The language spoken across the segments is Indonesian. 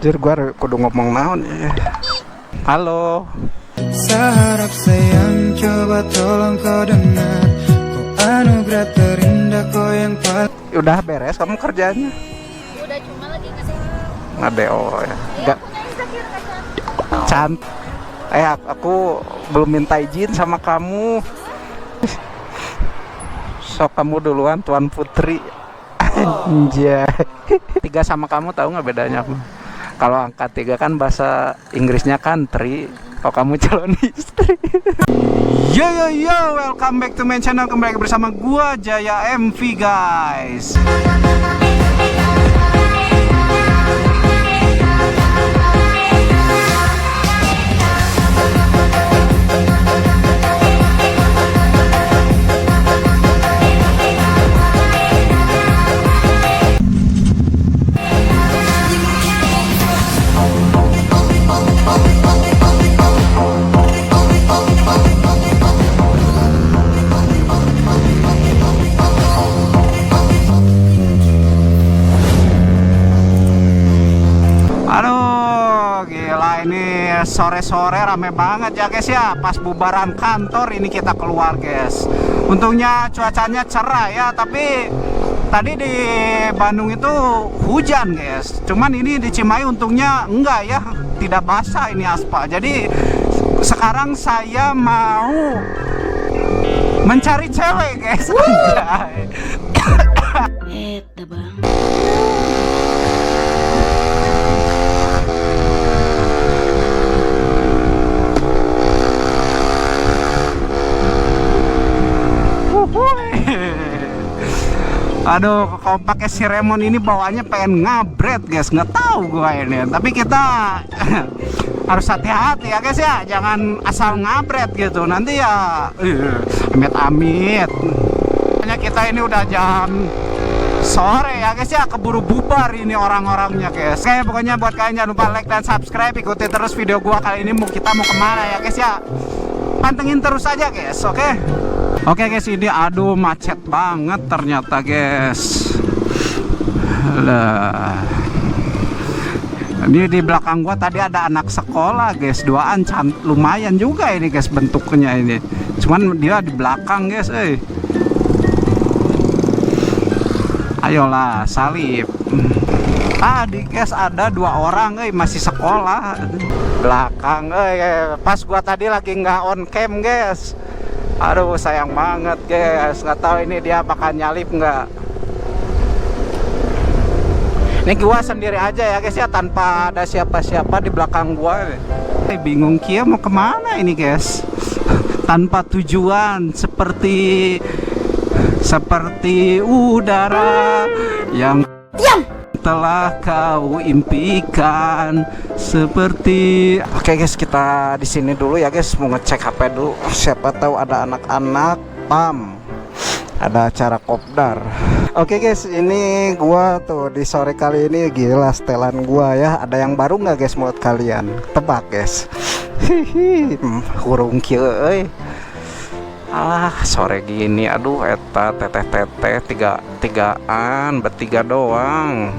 Jujur gua kudu ngomong naon ya. Halo. Seharap sayang coba tolong kau dengar, kau anugerah terindah, kau yang paling. Udah beres kamu kerjanya? Udah, cuma lagi ngasih. Ngadeo ya. Enggak cantik. Aku belum minta izin sama kamu. Sok kamu duluan Tuan Putri. Anjay. 3 sama kamu tahu nggak bedanya apa? Kalau angka 3 kan bahasa Inggrisnya country. Kalau kamu calon istri. Yo yo yo, welcome back to my channel. Kembali bersama gua Jaya MV guys. Sore-sore rame banget ya guys ya. Pas bubaran kantor ini kita keluar guys. Untungnya cuacanya cerah ya. Tapi tadi di Bandung itu hujan guys. Cuman ini di Cimahi untungnya enggak ya. Tidak basah ini aspal. Jadi sekarang saya mau mencari cewek guys. Bang. Aduh, kalau pakai si Remon ini bawaannya pengen ngabret guys, nggak tahu gua ini. Tapi kita harus hati-hati ya guys ya, jangan asal ngabret gitu. Nanti ya, amit-amit. Hanya kita ini udah jam sore ya guys ya, keburu bubar ini orang-orangnya guys. Oke, pokoknya buat kalian jangan lupa like dan subscribe, ikuti terus video gua kali ini. Kita mau kemana ya guys ya? Pantengin terus aja guys, oke? Oke guys, ini aduh macet banget ternyata guys. Lah. Ini di belakang gua tadi ada anak sekolah guys, duaan lumayan juga ini guys bentuknya ini. Cuman dia di belakang guys, Ayolah, salib. Tadi guys ada 2 orang masih sekolah. Belakang pas gua tadi lagi nggak on cam guys. Aduh sayang banget guys, nggak tahu ini dia bakal nyalip nggak. Ini gua sendiri aja ya guys ya, tanpa ada siapa-siapa di belakang gua. Bingung kia mau kemana ini guys, tanpa tujuan seperti udara yang telah kau impikan seperti. Oke guys, kita di sini dulu ya guys, mau ngecek HP dulu. Siapa tahu ada anak-anak PAM, ada acara kopdar. Oke guys, ini gua tuh di sore kali ini gila setelan gua ya. Ada yang baru nggak guys menurut kalian? Tebak guys. Hihi, hurung kieu sore gini aduh eta teteh tigaan bertiga doang.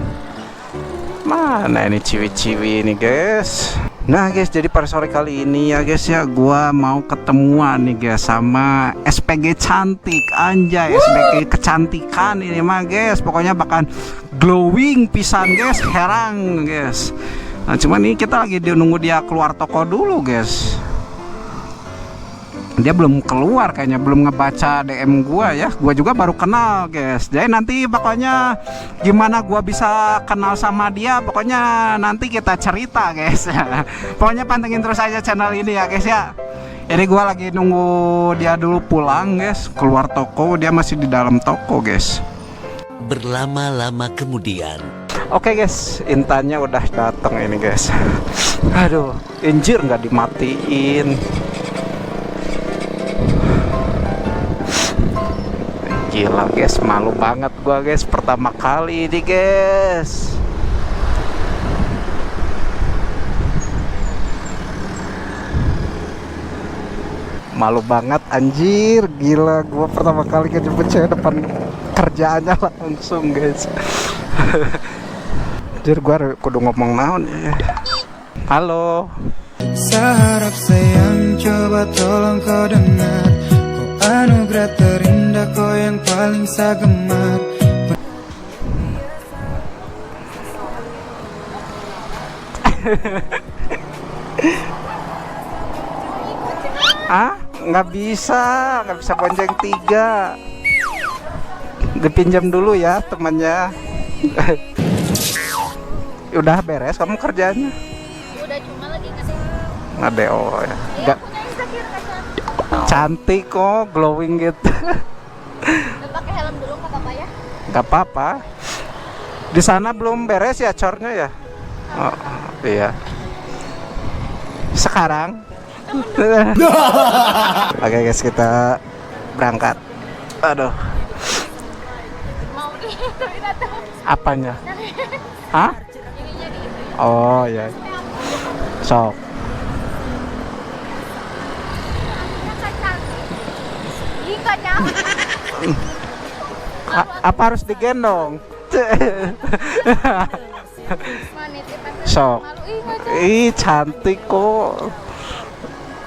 Mana ini ciwi-ciwi ini guys. Nah guys, jadi pada sore kali ini ya guys ya, gua mau ketemuan nih guys sama SPG cantik. Anjay, SPG kecantikan ini mah guys. Pokoknya bakal glowing pisan guys, herang guys. Nah cuman ini kita lagi nunggu dia keluar toko dulu guys. Dia belum keluar kayaknya, belum ngebaca DM gua ya. Gua juga baru kenal guys. Jadi nanti pokoknya gimana gua bisa kenal sama dia, pokoknya nanti kita cerita guys. Pokoknya pantengin terus aja channel ini ya guys ya. Ini gua lagi nunggu dia dulu pulang guys, keluar toko. Dia masih di dalam toko guys. Berlama-lama kemudian. Oke guys, intannya udah datang ini guys. Aduh, injir nggak dimatiin. Gila guys, malu banget gua guys, pertama kali ini guys. Malu banget anjir, gila gua pertama kali ngejemput cewek depan kerjaannya langsung guys. Jujur gua kudu ngomong naon ya. Halo. Seharap sayang coba tolong kau dengar, kau anugerah terindah, kau yang paling saya gemar. Ah, nggak bisa bonceng 3. Dipinjam dulu ya temannya. Udah beres kamu kerjanya? Udah cuma lagi ngasih. Ngadeo ya. Iya, Nggak, punya Instagram kan. cantik kok, glowing gitu. Udah pakai helm dulu nggak apa-apa ya? Nggak apa-apa. Di sana belum beres ya cornya ya? Oh, iya. Sekarang. Oke guys, kita berangkat. Aduh, Mau diituin atau apanya? Hah? ininya diituin? Oh ya. Sok. Ini kan cantik. Ih, nggak nyampe. Apa harus digendong? Mau nitip aja. Sok. Malu. Ih, nggak cantik. Ih, cantik kok.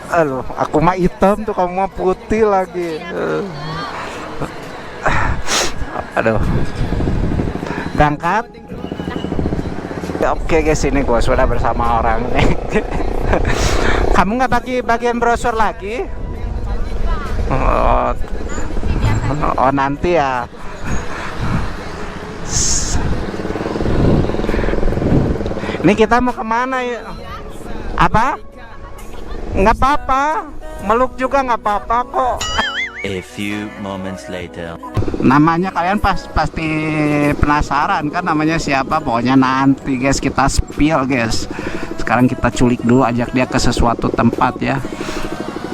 Aduh, aku mah hitam tuh, kamu mah putih lagi. Aduh. Berangkat. Oke guys, ini gue sudah bersama orang nih. Kamu nggak bagi bagian brosur lagi? Oh, nanti ya. Ini kita mau kemana ya? Apa? Nggak apa-apa. Meluk juga nggak apa-apa kok. A few moments later. Namanya kalian pasti penasaran kan, namanya siapa? Pokoknya nanti guys kita spill guys. Sekarang kita culik dulu, ajak dia ke sesuatu tempat ya,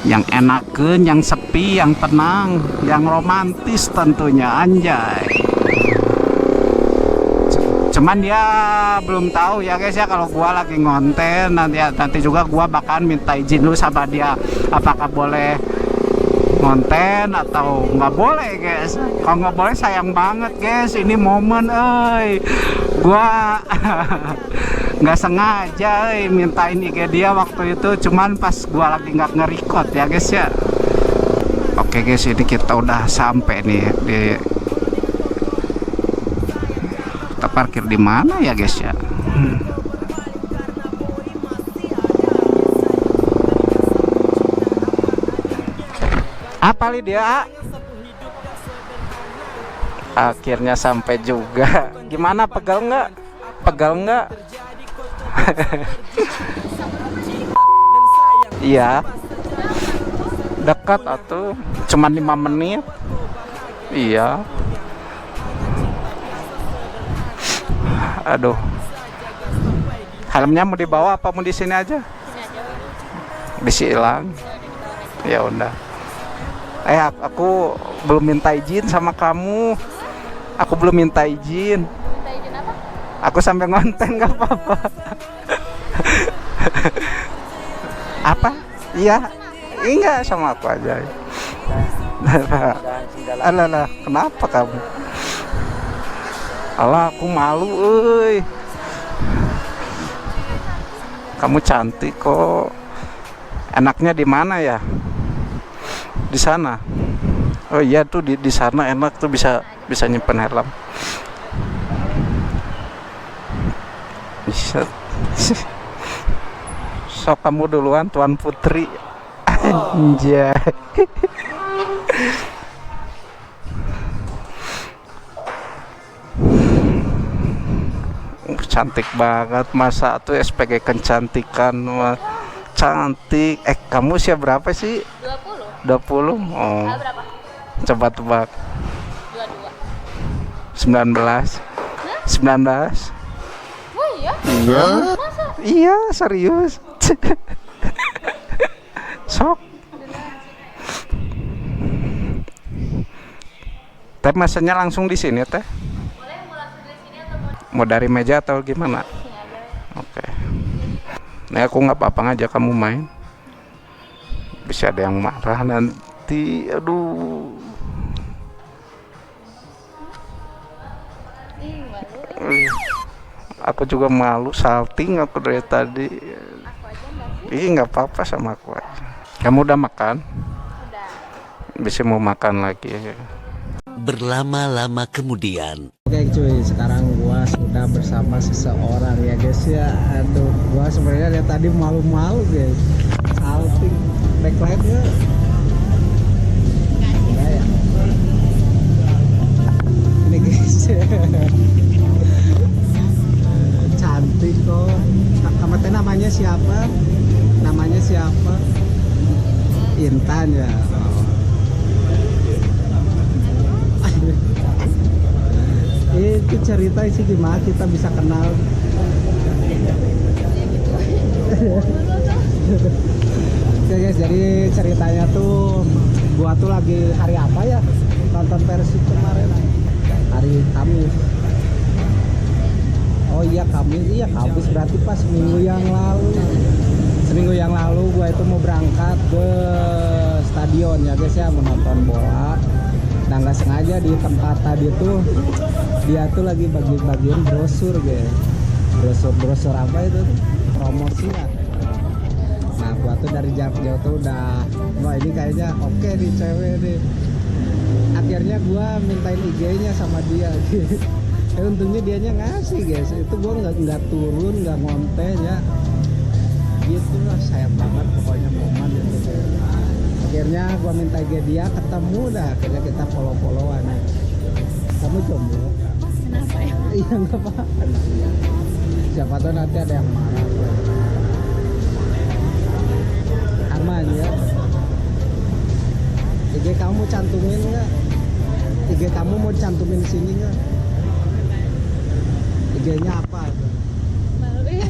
yang enakeun, yang sepi, yang tenang, yang romantis tentunya, anjay. Cuman dia belum tahu ya guys ya, kalau gua lagi ngonten nanti juga gua bakal minta izin dulu sama dia, apakah boleh ngonten atau nggak boleh guys. Kalau nggak boleh sayang banget guys, ini momen gua nggak sengaja mintain IG dia waktu itu, cuman pas gua lagi nggak nge-record ya guys ya. Oke guys, ini kita udah sampai nih di, kita parkir di mana ya guys ya. Apa li dia? Akhirnya sampai juga. Gimana, pegal nggak? Pegal nggak? Iya. Dekat atuh, cuman 5 menit. Iya. Aduh. Helmnya mau dibawa apa mau di sini aja? Bisa hilang. Ya udah. Aku belum minta izin sama kamu. Aku belum minta izin. Minta izin apa? Aku sampai ngonten nggak apa-apa. Apa? Iya. Enggak, sama aku aja. Alah, kenapa kamu? Alah, aku malu, euy. Kamu cantik kok. Enaknya di mana ya? Di sana. Oh iya tuh di sana enak tuh, bisa nyimpen helm. Bisa. Sok kamu duluan Tuan Putri. Anjay. Cantik banget, masa tuh SPG kecantikan. Wah, cantik. Kamu usia berapa sih? 20. 20? Oh. Berapa? Coba tebak. 22. 19. 19. Oh iya? Iya. Masa? Iya, serius. Sok. Teh masanya langsung di sini teh? Boleh mau langsung dari sini atau Mau dari meja atau gimana? sini aja? Oke. Nah, aku nggak apa-apa ngajak kamu main. Bisa ada yang marah nanti. Aduh. Ih, malu. Aku juga malu salting aku dari tadi. Aku aja enggak sih? Ih, nggak apa-apa sama aku aja. Kamu udah makan? Udah. Bisa mau makan lagi. Berlama-lama kemudian. Oke cuy, sekarang gua sudah bersama seseorang ya guys ya. Aduh, gua sebenarnya lihat tadi malu-malu guys. Salting backlightnya. Enggak ya. Ini guys. Cantik kok. Kamu teh namanya siapa? Namanya siapa? Intan ya. Itu cerita sih gimana kita bisa kenal. Oke guys, jadi ceritanya tuh gua tuh lagi hari apa ya nonton Persib kemarin, hari Kamis. Oh iya Kamis berarti pas seminggu yang lalu gua itu mau berangkat ke stadion ya guys ya, menonton bola. Nah nggak sengaja di tempat tadi tuh dia tuh lagi bagiin brosur guys, brosur apa itu, promosi lah. Nah gua tuh dari jauh tuh udah, wah ini kayaknya oke nih cewek nih. Akhirnya gua mintain IG-nya sama dia gitu. Untungnya dianya ngasih guys, itu gua nggak turun, nggak ngonten ya, gitu lah, sayang banget pokoknya momen itu. Akhirnya gua minta IG dia, ketemu dah, akhirnya kita follow-followan ya. Kamu jomblo? Kenapa ya? Iya nggak apa-apa. Siapa tahu nanti ada yang marah. Aman ya. IG kamu mau cantumin nggak? IG kamu mau cantumin di sini nggak? IG-nya apa? Malu ya.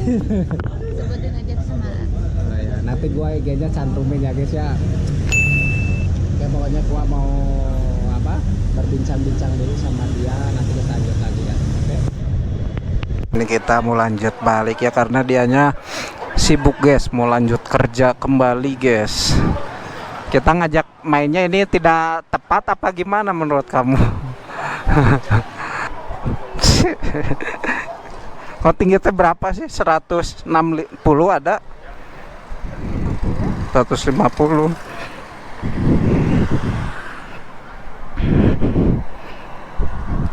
Sebutin aja semangat. Oh, ya. Nanti gua IG-nya cantumin ya guys ya. Oke, pokoknya gua mau apa? Berbincang-bincang dulu sama dia, nanti kita lanjut lagi ya. Oke. Ini kita mau lanjut balik ya karena dianya sibuk guys, mau lanjut kerja kembali guys. Kita ngajak mainnya ini tidak tepat apa gimana menurut kamu? Oh, tingginya berapa sih? 160 ada? 150.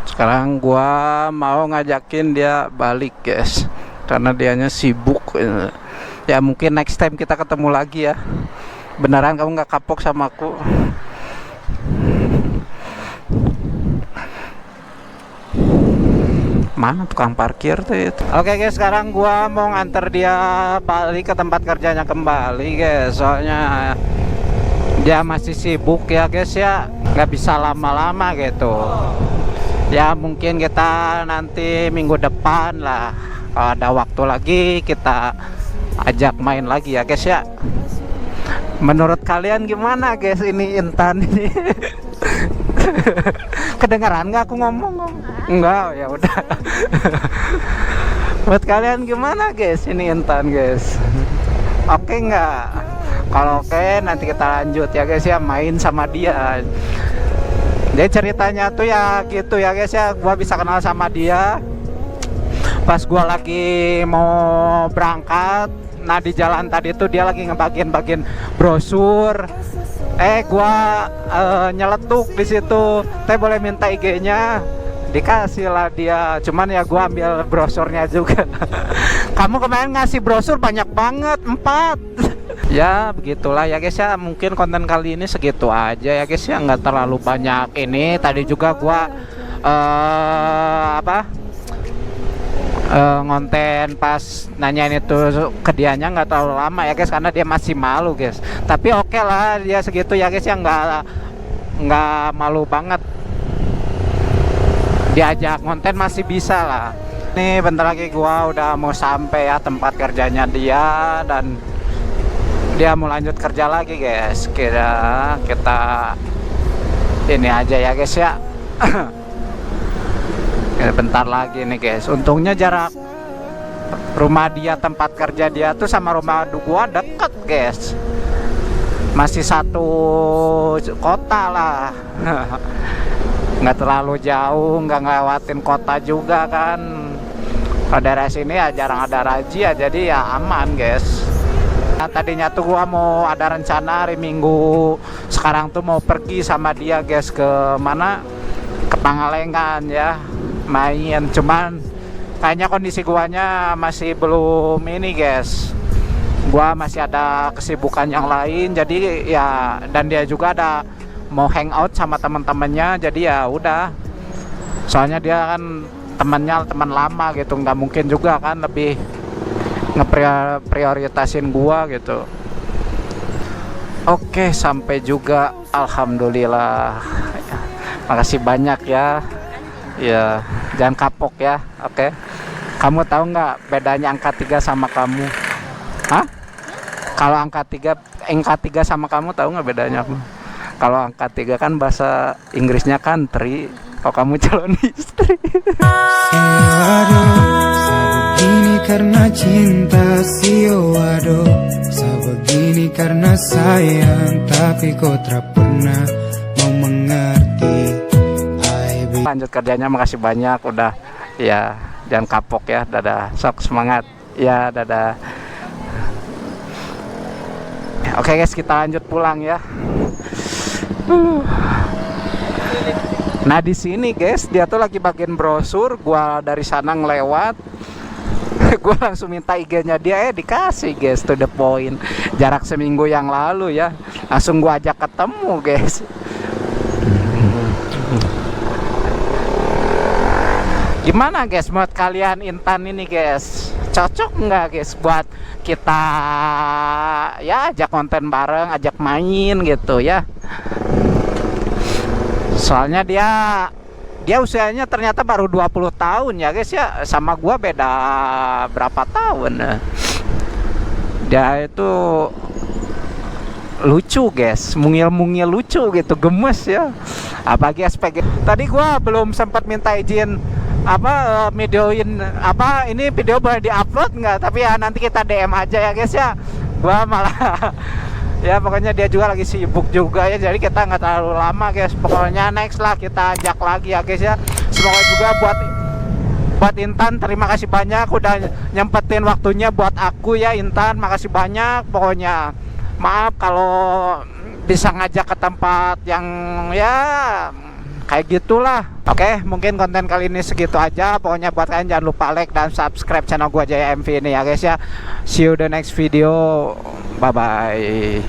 Sekarang gua mau ngajakin dia balik guys, karena dianya sibuk. Ya mungkin next time kita ketemu lagi ya. Beneran kamu nggak kapok sama aku? Mana tukang parkir tuh itu? Oke guys, sekarang gua mau nganter dia balik ke tempat kerjanya kembali guys. Soalnya dia masih sibuk ya guys ya, nggak bisa lama-lama gitu. Ya mungkin kita nanti minggu depan lah, kalau ada waktu lagi kita ajak main lagi ya guys ya. Menurut kalian gimana guys ini Intan ini? Kedengaran nggak aku ngomong? Enggak, ya udah. Buat kalian gimana guys ini Intan guys? Oke nggak? Kalau oke nanti kita lanjut ya guys ya, main sama dia. Jadi ceritanya tuh ya gitu ya guys ya, gua bisa kenal sama dia pas gua lagi mau berangkat. Nah di jalan tadi tuh dia lagi ngebagiin brosur. Gua nyeletuk di situ. Teh boleh minta IG-nya? Dikasih lah dia. Cuman ya gua ambil brosurnya juga. Kamu kemarin ngasih brosur banyak banget, 4. Ya begitulah ya guys ya, mungkin konten kali ini segitu aja ya guys ya, nggak terlalu banyak ini. Tadi juga gua ngonten pas nanyain itu ke dianya nggak terlalu lama ya guys, karena dia masih malu guys. Tapi oke lah dia segitu ya guys ya, nggak malu banget, diajak ngonten masih bisa lah. Nih bentar lagi gua udah mau sampai ya tempat kerjanya dia, dan dia mau lanjut kerja lagi guys. Kira kita ini aja ya guys ya. Bentar lagi nih guys. Untungnya jarak rumah dia, tempat kerja dia tuh sama rumah gua deket guys, masih satu kota lah. Nggak terlalu jauh, nggak ngelewatin kota juga kan. Kalau daerah sini ya jarang ada razia, jadi ya aman guys. Nah, tadinya tuh gua mau ada rencana hari Minggu sekarang tuh mau pergi sama dia guys ke mana, ke Pangalengan ya, main. Cuman kayaknya kondisi guanya masih belum ini guys, gua masih ada kesibukan yang lain, jadi ya, dan dia juga ada mau hangout sama teman-temannya, jadi ya udah. Soalnya dia kan temannya teman lama gitu, nggak mungkin juga kan lebih ngeprioritasin gua gitu. Oke, sampai juga, alhamdulillah. Makasih banyak ya. Ya, jangan kapok ya. Oke. Kamu tahu nggak bedanya angka 3 sama kamu? Hah? Kalau angka 3 sama kamu tahu nggak bedanya apa? Kalau angka 3 kan bahasa Inggrisnya country. Kalau kamu calon istri. Begini karena cinta, waduh. Begini karena sayang, tapi kau tak pernah mau mengerti. Lanjut kerjanya, makasih banyak udah ya, jangan kapok ya, dadah, sok semangat ya, dadah. Oke guys, kita lanjut pulang ya. Nah di sini guys, dia tuh lagi bagiin brosur, gua dari sana ngelewat. Gua langsung minta IG-nya dia, dikasih guys, to the point. Jarak seminggu yang lalu ya, langsung gua ajak ketemu guys. Gimana guys buat kalian Intan ini guys? Cocok nggak guys buat kita ya ajak konten bareng, ajak main gitu ya? Soalnya dia usianya ternyata baru 20 tahun ya guys ya, sama gua beda berapa tahun. Dia itu lucu guys, mungil-mungil lucu gitu, gemes ya. Apalagi SPG. Tadi gua belum sempat minta izin videoin ini video boleh diupload nggak, tapi ya nanti kita DM aja ya guys ya. Gua malah ya pokoknya dia juga lagi sibuk juga ya, jadi kita nggak terlalu lama guys. Pokoknya next lah kita ajak lagi ya guys ya. Semoga juga buat Intan, terima kasih banyak udah nyempetin waktunya buat aku ya Intan, makasih banyak. Pokoknya maaf kalau bisa ngajak ke tempat yang ya kayak gitulah. Oke, mungkin konten kali ini segitu aja. Pokoknya buat kalian jangan lupa like dan subscribe channel gua Jaya MV ini ya guys ya. See you the next video. Bye bye.